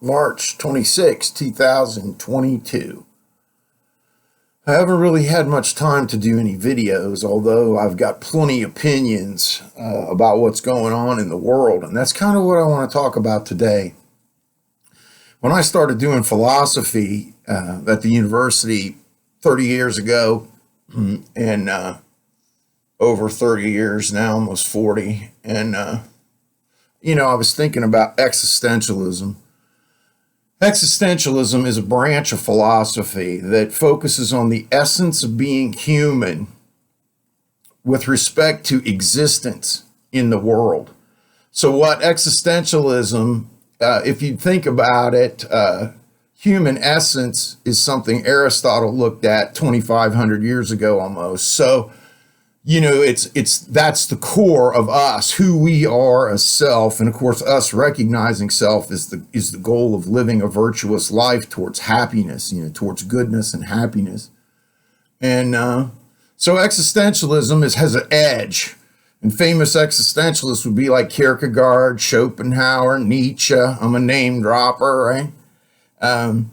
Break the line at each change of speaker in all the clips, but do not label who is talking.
March 26, 2022. I haven't really had much time to do any videos, although I've got plenty of opinions about what's going on in the world, and that's kind of what I want to talk about today. When I started doing philosophy at the university 30 years ago, and over 30 years now, almost 40, and I was thinking about existentialism. Existentialism is a branch of philosophy that focuses on the essence of being human with respect to existence in the world. So what existentialism, if you think about it, human essence is something Aristotle looked at 2,500 years ago almost. So that's the core of us, who we are as self, and of course, us recognizing self is the goal of living a virtuous life towards happiness, towards goodness and happiness. And so existentialism has an edge, and famous existentialists would be like Kierkegaard, Schopenhauer, Nietzsche. I'm a name dropper, right?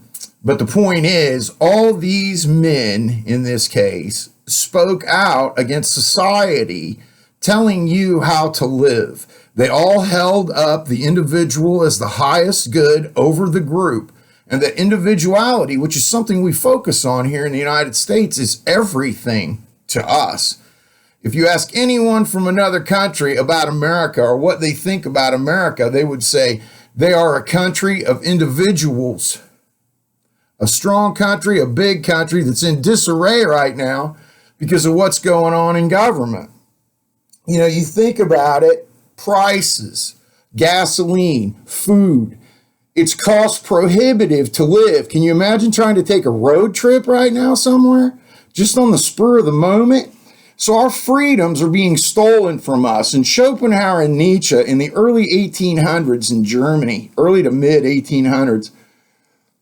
But the point is, all these men in this case spoke out against society telling you how to live. They all held up the individual as the highest good over the group. And that individuality, which is something we focus on here in the United States, is everything to us. If you ask anyone from another country about America or what they think about America, they would say they are a country of individuals. A strong country, a big country that's in disarray right now because of what's going on in government. You think about it, prices, gasoline, food, it's cost prohibitive to live. Can you imagine trying to take a road trip right now somewhere, just on the spur of the moment? So our freedoms are being stolen from us. And Schopenhauer and Nietzsche in the early 1800s in Germany, early to mid 1800s,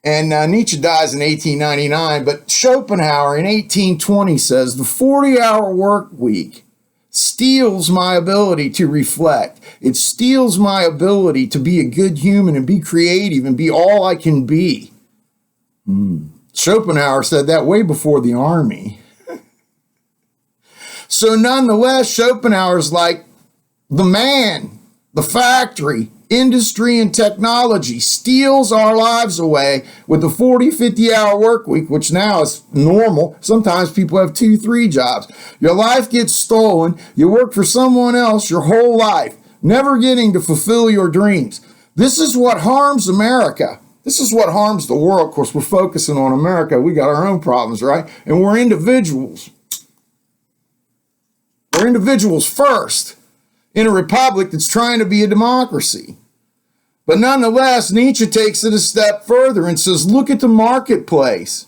and Nietzsche dies in 1899, but Schopenhauer in 1820 says, the 40-hour work week steals my ability to reflect. It steals my ability to be a good human and be creative and be all I can be. Schopenhauer said that way before the army. So nonetheless, Schopenhauer's like the man, the factory, industry and technology steals our lives away with the 50-hour work week, which now is normal. Sometimes people have 2-3 jobs. Your life gets stolen. You work for someone else your whole life, never getting to fulfill your dreams. This is what harms America. This is what harms the world. Of course, we're focusing on America. We got our own problems, right? And we're individuals. We're individuals first in a republic that's trying to be a democracy. But nonetheless, Nietzsche takes it a step further and says, look at the marketplace.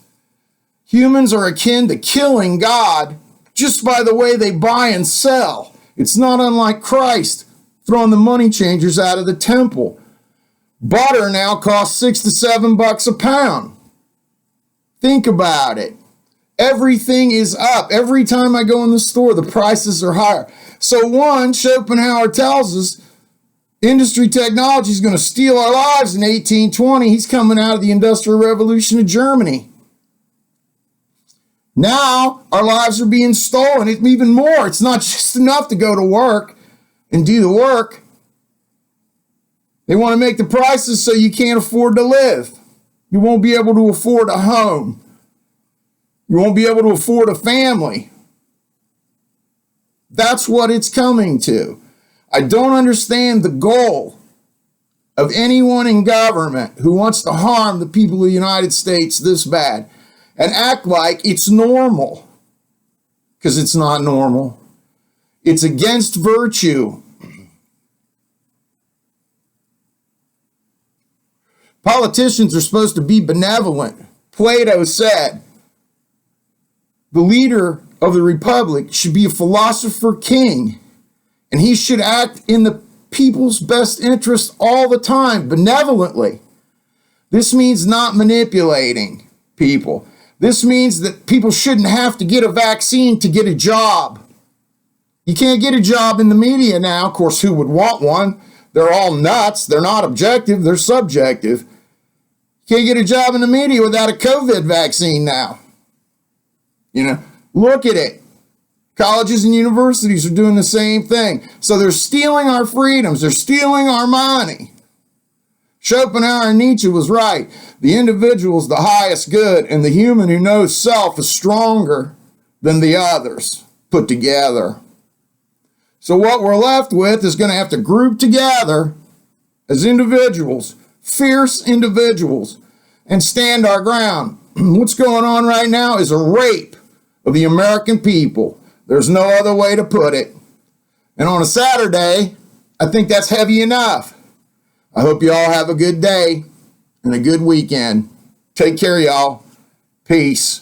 Humans are akin to killing God just by the way they buy and sell. It's not unlike Christ throwing the money changers out of the temple. Butter now costs $6 to $7 a pound. Think about it. Everything is up. Every time I go in the store, the prices are higher. So one, Schopenhauer tells us, industry technology is going to steal our lives in 1820. He's coming out of the Industrial Revolution of Germany. Now our lives are being stolen. It's even more. It's not just enough to go to work and do the work. They want to make the prices so you can't afford to live. You won't be able to afford a home. You won't be able to afford a family. That's what it's coming to. I don't understand the goal of anyone in government who wants to harm the people of the United States this bad and act like it's normal, because it's not normal. It's against virtue. Politicians are supposed to be benevolent. Plato said, the leader of the republic should be a philosopher king. And he should act in the people's best interest all the time, benevolently. This means not manipulating people. This means that people shouldn't have to get a vaccine to get a job. You can't get a job in the media now. Of course, who would want one? They're all nuts. They're not objective. They're subjective. Can't get a job in the media without a COVID vaccine now. Look at it. Colleges and universities are doing the same thing. So they're stealing our freedoms. They're stealing our money. Schopenhauer and Nietzsche was right. The individual is the highest good, and the human who knows self is stronger than the others put together. So what we're left with is going to have to group together as individuals, fierce individuals, and stand our ground. What's going on right now is a rape of the American people. There's no other way to put it. And on a Saturday, I think that's heavy enough. I hope you all have a good day and a good weekend. Take care, y'all. Peace.